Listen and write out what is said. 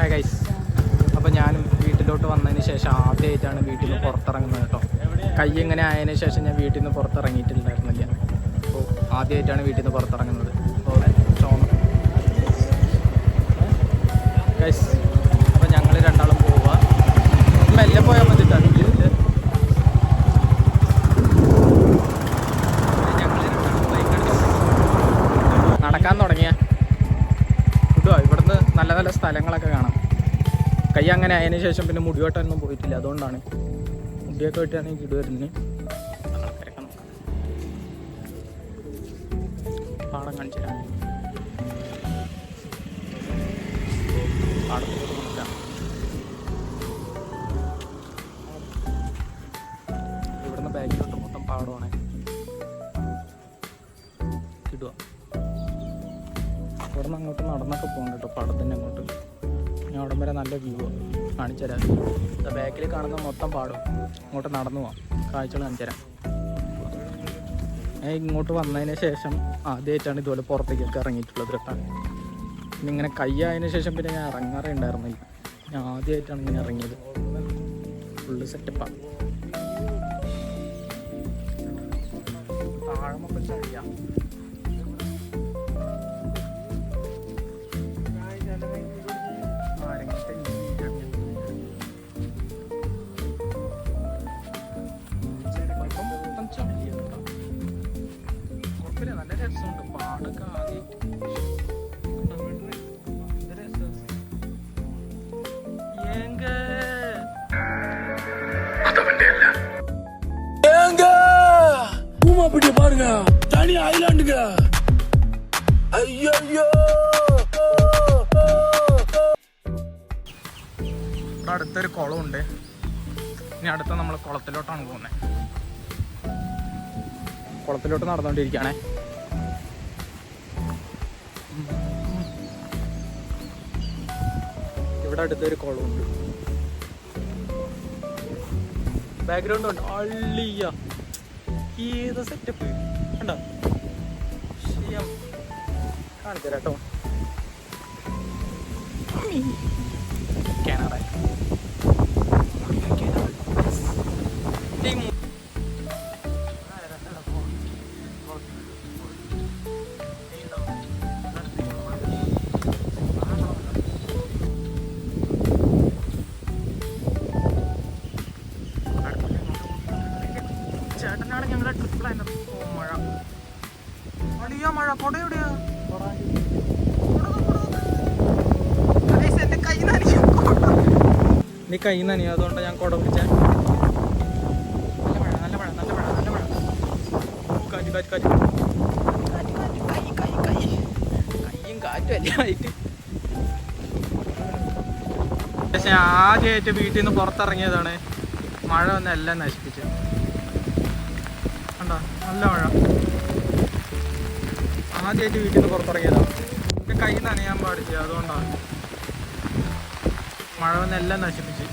Hi guys, അപ്പോൾ ഞാനും വീട്ടിലോട്ട് വന്നതിന് ശേഷം ആദ്യമായിട്ടാണ് വീട്ടിൽ നിന്ന് പുറത്തിറങ്ങുന്നത് കേട്ടോ. കൈ ഇങ്ങനെ ആയതിനു ശേഷം ഞാൻ വീട്ടിൽ നിന്ന് പുറത്തിറങ്ങിയിട്ടുണ്ടായിരുന്നില്ല. അപ്പോൾ ആദ്യമായിട്ടാണ് വീട്ടിൽ നിന്ന് പുറത്തിറങ്ങുന്നത്. അപ്പോൾ ഗൈസ്, അപ്പോൾ ഞങ്ങൾ രണ്ടാളും പോവുക. മെല്ലെ പോയാൽ മതി കേട്ടോ. നടക്കാൻ തുടങ്ങിയ ഇവിടുന്ന് നല്ല നല്ല സ്ഥലങ്ങളൊക്കെ കാണാം. കൈ അങ്ങനെ അതിന് ശേഷം പിന്നെ മുടി വെട്ടാനൊന്നും പോയിട്ടില്ല. അതുകൊണ്ടാണ് മുടിയൊക്കെ വെട്ടാണ് ഇട് വരുന്നത്. പാടം കാണിച്ചു തരാം. പാടത്തിലോട്ട് നോക്കാം. ഇവിടുന്ന് ബാക്കിലോട്ട് മൊത്തം പാടമാണ്. ഇടുക ഇവിടെ നിന്ന് അങ്ങോട്ട് നടന്നൊക്കെ പോകണം കേട്ടോ. പാടത്തിൻ്റെ അങ്ങോട്ട് ഞാൻ അവിടം വരെ നല്ല വ്യൂ കാണിച്ചു തരാം. ബാക്കിൽ കാണുന്ന മൊത്തം പാടും. അങ്ങോട്ട് നടന്നു പോവാം, കാഴ്ചകൾ കാണിച്ചു തരാം. ഞാൻ ഇങ്ങോട്ട് വന്നതിന് ശേഷം ആദ്യമായിട്ടാണ് ഇതുപോലെ പുറത്തേക്കൊക്കെ ഇറങ്ങിയിട്ടുള്ളത് കേട്ടോ. പിന്നെ ഇങ്ങനെ കൈ ആയതിനു ശേഷം പിന്നെ ഞാൻ ഇറങ്ങാറേ ഉണ്ടായിരുന്നില്ല. ഞാൻ ആദ്യമായിട്ടാണ് ഇങ്ങനെ ഇറങ്ങിയത്. ഫുള്ള് സെറ്റപ്പാണ്. താഴമൊക്കെ ചഴിയാം. നല്ല രസമുണ്ട് പാടൊക്കെ ആദ്യമായിട്ട്. பாருங்க தனி ஐலாண்டுங்க. ஐயோ ഇവിടെ അടുത്തൊരു കുളമുണ്ട്. ഇനി അടുത്ത നമ്മൾ കുളത്തിലോട്ടാണ് പോകുന്നത്. കുളത്തിലോട്ട് നടന്നുകൊണ്ടിരിക്കുകയാണേ. ഇവിടെ അടുത്തൊരു കുളമുണ്ട്. ബാക്ക്ഗ്രൗണ്ട് ഉണ്ട്. അള്ളിയ ഏത് സെറ്റപ്പ് കണ്ടോ. കാണിച്ചു തരാം കേട്ടോ. കിണറ ചേട്ടനാണ് ഞങ്ങളുടെ ട്രിപ്പ് പ്ലാനർ. മഴ വലിയ മഴ. കൊട എവിടെയാ? എന്റെ കൈ നനയും. നീ കൈ നനയും, അതുകൊണ്ട് ഞാൻ കുട പിടിച്ച. നല്ല മഴ നല്ല മഴ നല്ല മഴ നല്ല മഴ. കാറ്റ് കാറ്റ് കാറ്റ് കൈയും കാറ്റും എല്ലാം ആയിട്ട്. പക്ഷെ ആദ്യമായിട്ട് വീട്ടിൽ നിന്ന് പുറത്തിറങ്ങിയതാണ്. മഴ വന്ന് എല്ലാം നശിപ്പിച്ചു. കണ്ടോ നല്ല മഴ. ആദ്യമായിട്ട് വീട്ടിൽ നിന്ന് പുറത്തിറങ്ങിയതാണ്. എൻ്റെ കൈ നനയാൻ പാടില്ല, അതുകൊണ്ടാണ്. മഴ വന്ന് എല്ലാം നശിപ്പിച്ച്.